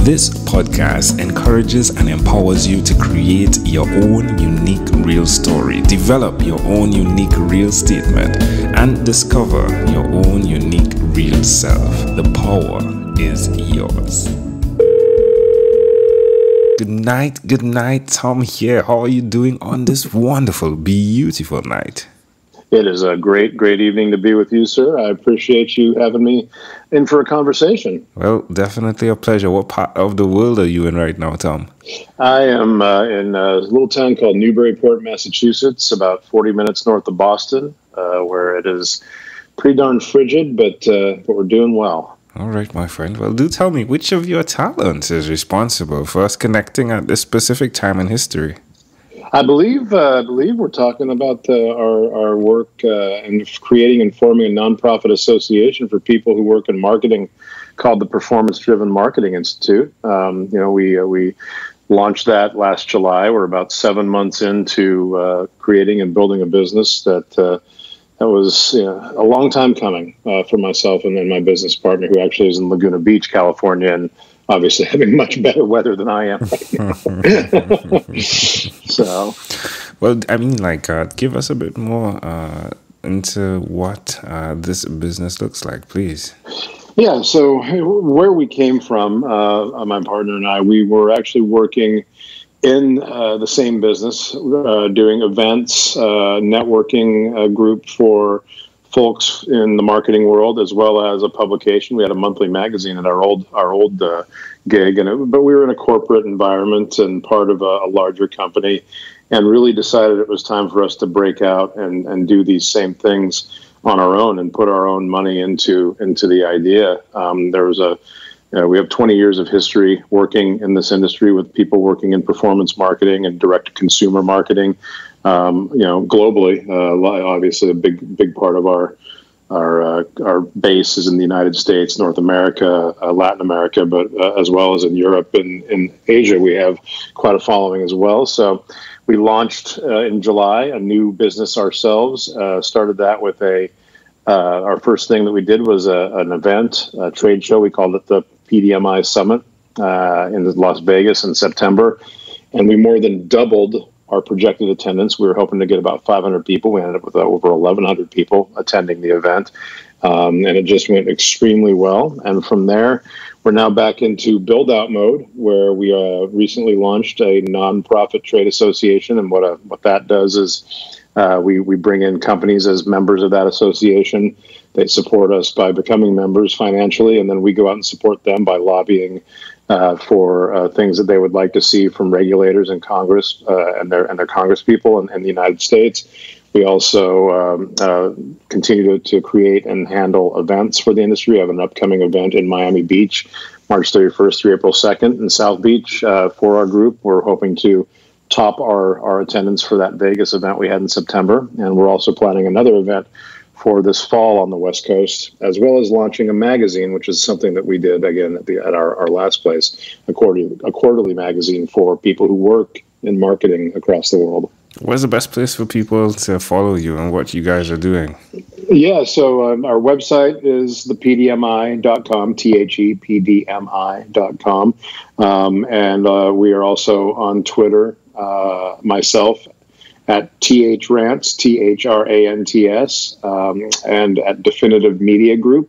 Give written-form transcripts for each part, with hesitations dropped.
This podcast encourages and empowers you to create your own unique real story, develop your own unique real statement, and discover your own unique real self. The power is yours. Good night, Tom here. How are you doing on this wonderful, beautiful night? It is a great evening to be with you, sir. I appreciate you having me in for a conversation. Well, definitely a pleasure. What part of the world are you in right now, Tom? I am in a little town called Newburyport, Massachusetts, about 40 minutes north of Boston, where it is pretty darn frigid, but we're doing well. All right, my friend. Well, do tell me, which of your talents is responsible for us connecting at this specific time in history? I believe we're talking about our work in creating and forming a nonprofit association for people who work in marketing called the Performance Driven Marketing Institute. We launched that last July. We're about 7 months into creating and building a business that was a long time coming for myself and then my business partner, who actually is in Laguna Beach, California, and obviously having much better weather than I am right now. So, well, I mean, give us a bit more into what this business looks like, please. Yeah, so where we came from, my partner and I, we were actually working in the same business, doing events, networking group for folks in the marketing world, as well as a publication. We had a monthly magazine at our old gig, but we were in a corporate environment and part of a larger company, and really decided it was time for us to break out and do these same things on our own and put our own money into the idea. We have 20 years of history working in this industry with people working in performance marketing and direct to consumer marketing. Globally, obviously a big part of our base is in the United States, North America, Latin America, but as well as in Europe and in Asia, we have quite a following as well. So we launched in July a new business ourselves. Started that with our first thing that we did was an event, a trade show. We called it the PDMI Summit in Las Vegas in September, and we more than doubled our projected attendance. We were hoping to get about 500 people. We ended up with over 1,100 people attending the event, and it just went extremely well. And from there, we're now back into build-out mode, where we recently launched a nonprofit trade association. And what that does is we bring in companies as members of that association. They support us by becoming members financially, and then we go out and support them by lobbying for things that they would like to see from regulators in Congress and their Congress people in the United States. We also continue to create and handle events for the industry. We have an upcoming event in Miami Beach, March 31st through April 2nd in South Beach for our group. We're hoping to top our attendance for that Vegas event we had in September. And we're also planning another event for this fall on the West Coast, as well as launching a magazine, which is something that we did again at our last place, a quarterly magazine for people who work in marketing across the world. Where's the best place for people to follow you and what you guys are doing? Yeah, so our website is thepdmi.com, thepdmi.com. And we are also on Twitter, myself, at THRANTS, THRANTS, and at Definitive Media Group,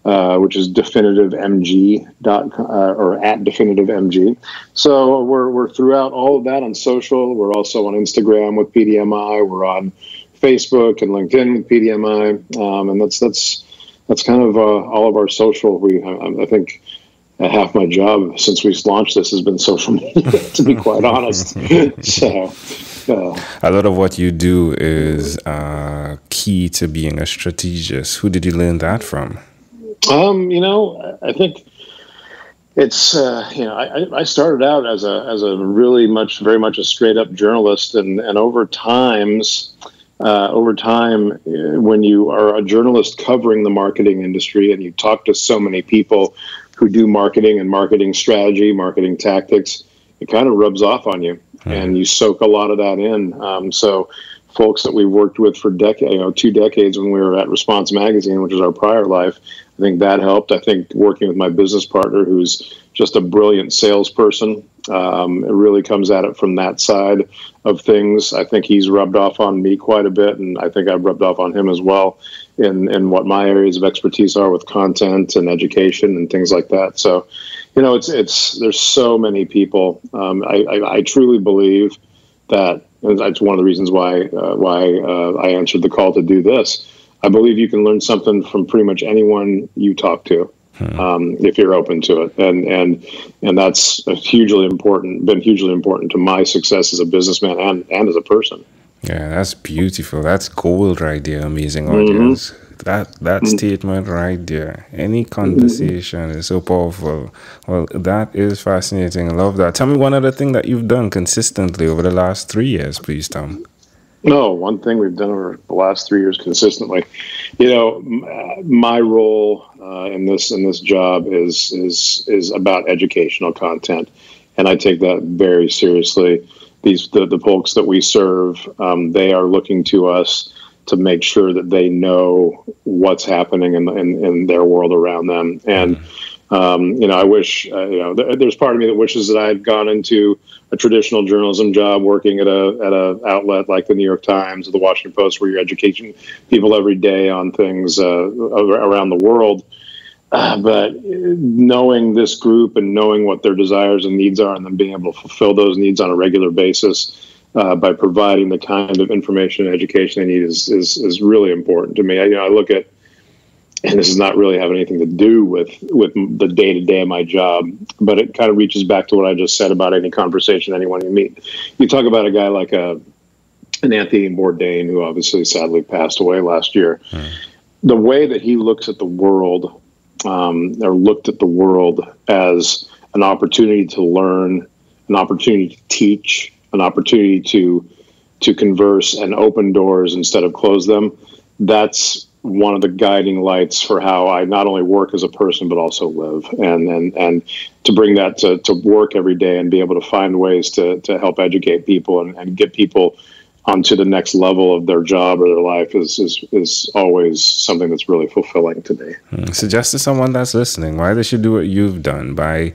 which is definitivemg.com, or at definitivemg. So we're throughout all of that on social. We're also on Instagram with PDMI. We're on Facebook and LinkedIn with PDMI, and that's kind of all of our social. I think half my job since we launched this has been social media, to be quite honest. So. A lot of what you do is key to being a strategist. Who did you learn that from? I think it's I started out as a very much a straight up journalist, and over time, when you are a journalist covering the marketing industry and you talk to so many people who do marketing and marketing strategy, marketing tactics, it kind of rubs off on you, and you soak a lot of that in. So folks that we worked with for 2 decades when we were at Response Magazine, which is our prior life, I think that helped. I think working with my business partner, who's just a brilliant salesperson. It really comes at it from that side of things. I think he's rubbed off on me quite a bit, and I think I've rubbed off on him as well in what my areas of expertise are with content and education and things like that. So, it's there's so many people. I truly believe that, and that's one of the reasons why I answered the call to do this. I believe you can learn something from pretty much anyone you talk to. If you're open to it, and that's been hugely important to my success as a businessman and as a person. Yeah, that's beautiful. That's gold right there, amazing audience. That statement right there. Any conversation is so powerful. Well, that is fascinating. I love that. Tell me one other thing that you've done consistently over the last 3 years, please, Tom. No, one thing we've done over the last 3 years consistently. My role in this job is about educational content, and I take that very seriously. The folks that we serve, they are looking to us to make sure that they know what's happening in their world around them. And I wish there's part of me that wishes that I had gone into a traditional journalism job, working at a outlet like the New York Times or the Washington Post, where you're educating people every day on things around the world. But knowing this group and knowing what their desires and needs are, and then being able to fulfill those needs on a regular basis by providing the kind of information and education they need is really important to me. I look at, and this does not really have anything to do with the day-to-day of my job, but it kind of reaches back to what I just said about any conversation, anyone you meet. You talk about a guy like an Anthony Bourdain, who obviously sadly passed away last year. The way that he looks at the world, or looked at the world as an opportunity to learn, an opportunity to teach, an opportunity to converse and open doors instead of close them, that's one of the guiding lights for how I not only work as a person, but also live, and to bring that to work every day and be able to find ways to help educate people and get people onto the next level of their job or their life is always something that's really fulfilling to me. Suggest to someone that's listening why they should do what you've done by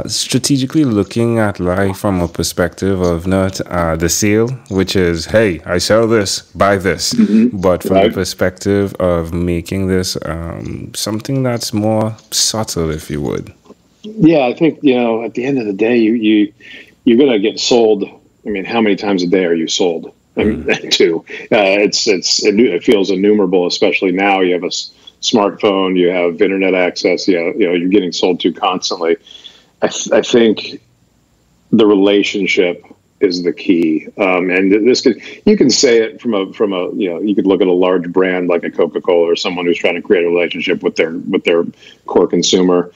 strategically looking at life from a perspective of not the sale, which is, hey, I sell this, buy this, but from the perspective of making this something that's more subtle, if you would. Yeah, I think, at the end of the day, you're going to get sold. I mean, how many times a day are you sold? To it feels innumerable, especially now. You have a smartphone, you have internet access. You're getting sold to constantly. I think the relationship is the key, and you can say it from a you could look at a large brand like a Coca-Cola or someone who's trying to create a relationship with their core consumer.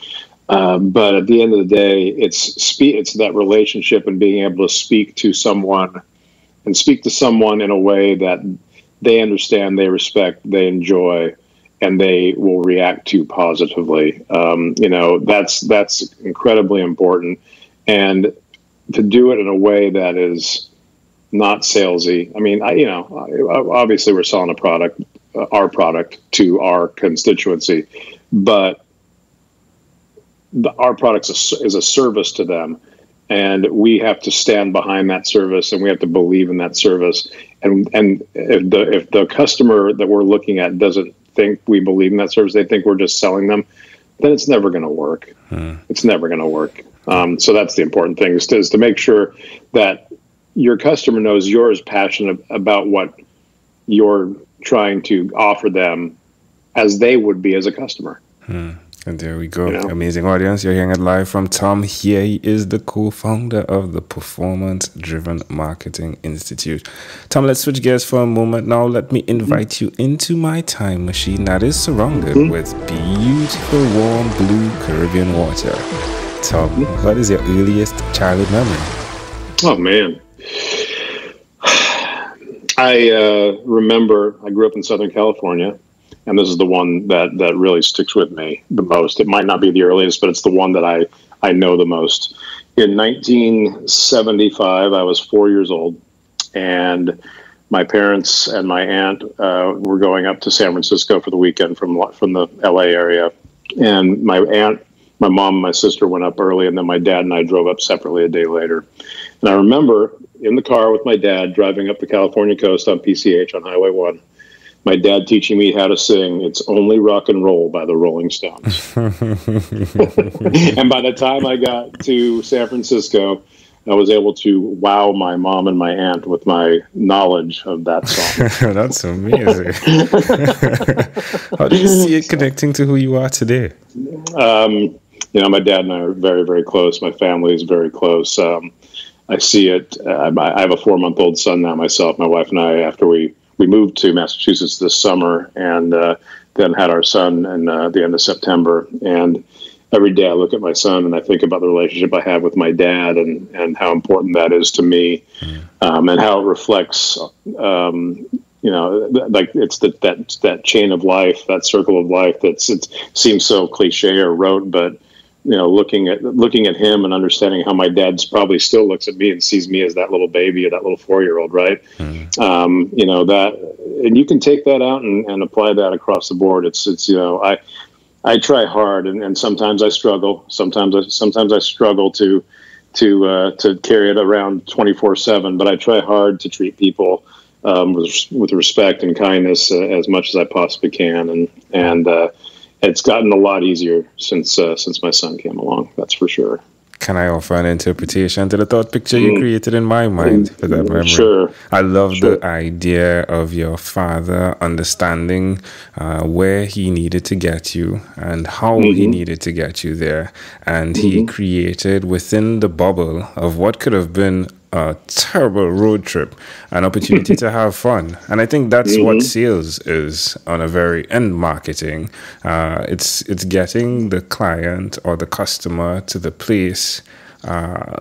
But at the end of the day, it's that relationship and being able to speak to someone in a way that they understand, they respect, they enjoy, and they will react to positively. That's incredibly important, and to do it in a way that is not salesy. I mean, obviously we're selling our product to our constituency, but our product is a service to them, and we have to stand behind that service, and we have to believe in that service. And if the customer that we're looking at doesn't think we believe in that service, they think we're just selling them, then it's never going to work. It's never going to work. So that's the important thing, is to make sure that your customer knows you're as passionate about what you're trying to offer them as they would be as a customer. And there we go. Amazing audience. You're hearing it live from Tom Haire. He is the co-founder of the Performance Driven Marketing Institute. Tom, let's switch gears for a moment. Now let me invite you into my time machine that is surrounded with beautiful, warm, blue Caribbean water. Tom, what is your earliest childhood memory? Oh, man. I remember I grew up in Southern California. And this is the one that really sticks with me the most. It might not be the earliest, but it's the one that I know the most. In 1975, I was 4 years old, and my parents and my aunt were going up to San Francisco for the weekend from the LA area. And my aunt my mom and my sister went up early, and then my dad and I drove up separately a day later. And I remember in the car with my dad driving up the California coast on PCH on Highway 1, my dad teaching me how to sing "It's Only Rock and Roll" by the Rolling Stones. And by the time I got to San Francisco, I was able to wow my mom and my aunt with my knowledge of that song. That's amazing. How do you see it connecting to who you are today? My dad and I are very, very close. My family is very close. I see it. I have a 4-month-old son now myself. My wife and I, after we moved to Massachusetts this summer, and then had our son in the end of September. And every day I look at my son and I think about the relationship I have with my dad and how important that is to me, and how it reflects, like it's that chain of life, that circle of life it seems so cliche or rote, but looking at him and understanding how my dad's probably still looks at me and sees me as that little baby or that little 4-year-old, right? That, and you can take that out and apply that across the board. I try hard, and sometimes I struggle. Sometimes I struggle to carry it around 24/7. But I try hard to treat people with respect and kindness as much as I possibly can, and it's gotten a lot easier since my son came along. That's for sure. Can I offer an interpretation to the thought picture you created in my mind for that memory? Sure. I love the idea of your father understanding where he needed to get you and how he needed to get you there. And he created within the bubble of what could have been a terrible road trip, an opportunity to have fun. And I think that's what sales is on a very end marketing. It's getting the client or the customer to the place,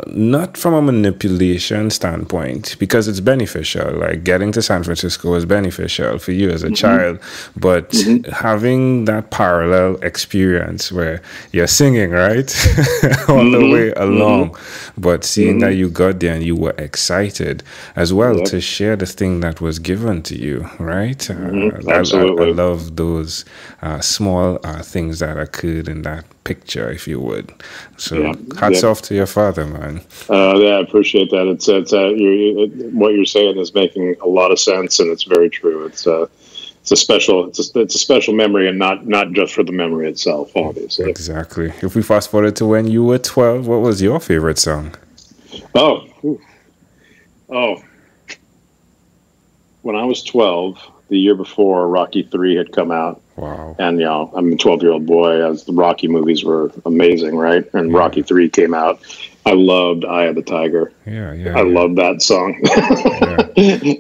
not from a manipulation standpoint, because it's beneficial. Like getting to San Francisco is beneficial for you as a child, but having that parallel experience where you're singing, right? All the way along, but seeing that you got there and you were excited as well to share the thing that was given to you, right? Absolutely. I love those small things that occurred in that picture, if you would. So hats off to your father, man. I appreciate that. It's what you're saying is making a lot of sense, and it's very true. It's a special memory, and not just for the memory itself, obviously. Exactly. If we fast forward to when you were 12, what was your favorite song? When I was 12, the year before, Rocky 3 had come out. Wow. And, I'm a 12-year-old boy, as the Rocky movies were amazing, right? And Rocky 3 came out. I loved Eye of the Tiger. I love that song.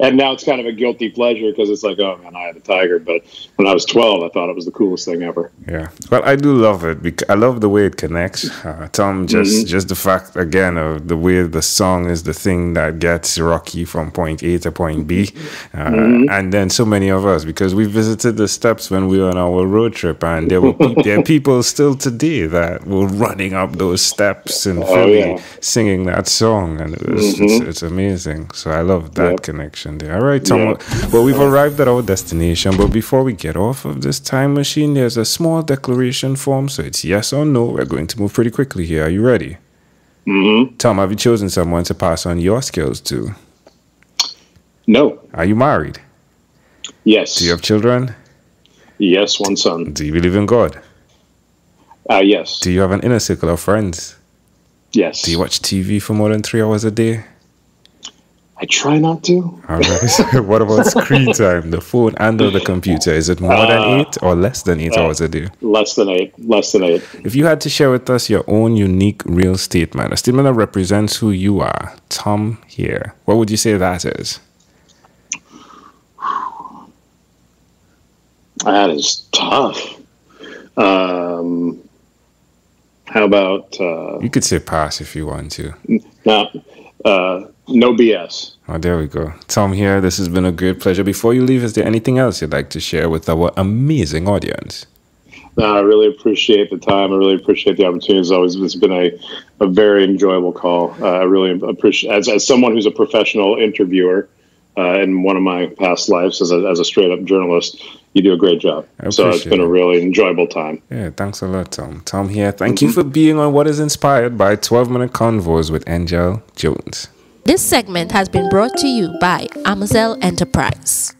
And now it's kind of a guilty pleasure because it's like, oh, man, Eye of the Tiger. But when I was 12, I thought it was the coolest thing ever. Yeah. Well, I do love it. I love the way it connects. Tom, just the fact, again, of the way the song is the thing that gets Rocky from point A to point B. And then so many of us, because we visited the steps when we were on our road trip, and there are people still today that were running up those steps in Philly singing that song, and it's amazing. So I love that connection there. All right, Tom. Well, we've arrived at our destination, but before we get off of this time machine, there's a small declaration form. So it's yes or no. We're going to move pretty quickly here. Are you ready? Tom, have you chosen someone to pass on your skills to? No. Are you married? Yes. Do you have children? Yes, one son. Do you believe in God? Yes. Do you have an inner circle of friends? Yes. Do you watch TV for more than 3 hours a day? I try not to. All right. What about screen time, the phone and or the computer? Is it more than 8 or less than 8 hours a day? Less than 8. If you had to share with us your own unique real statement, a statement that represents who you are, Tom Haire, what would you say that is? That is tough. How about... you could say pass if you want to. No BS. Oh, there we go. Tom Haire, this has been a great pleasure. Before you leave, is there anything else you'd like to share with our amazing audience? I really appreciate the time. I really appreciate the opportunity. It's been a very enjoyable call. I really appreciate, as someone who's a professional interviewer, in one of my past lives as a straight up journalist. You do a great job. So it's been a really enjoyable time. Yeah, thanks a lot, Tom. Tom here. Thank you for being on What is Inspired by 12-Minute Convos with Angel Jones. This segment has been brought to you by Amazel Enterprise.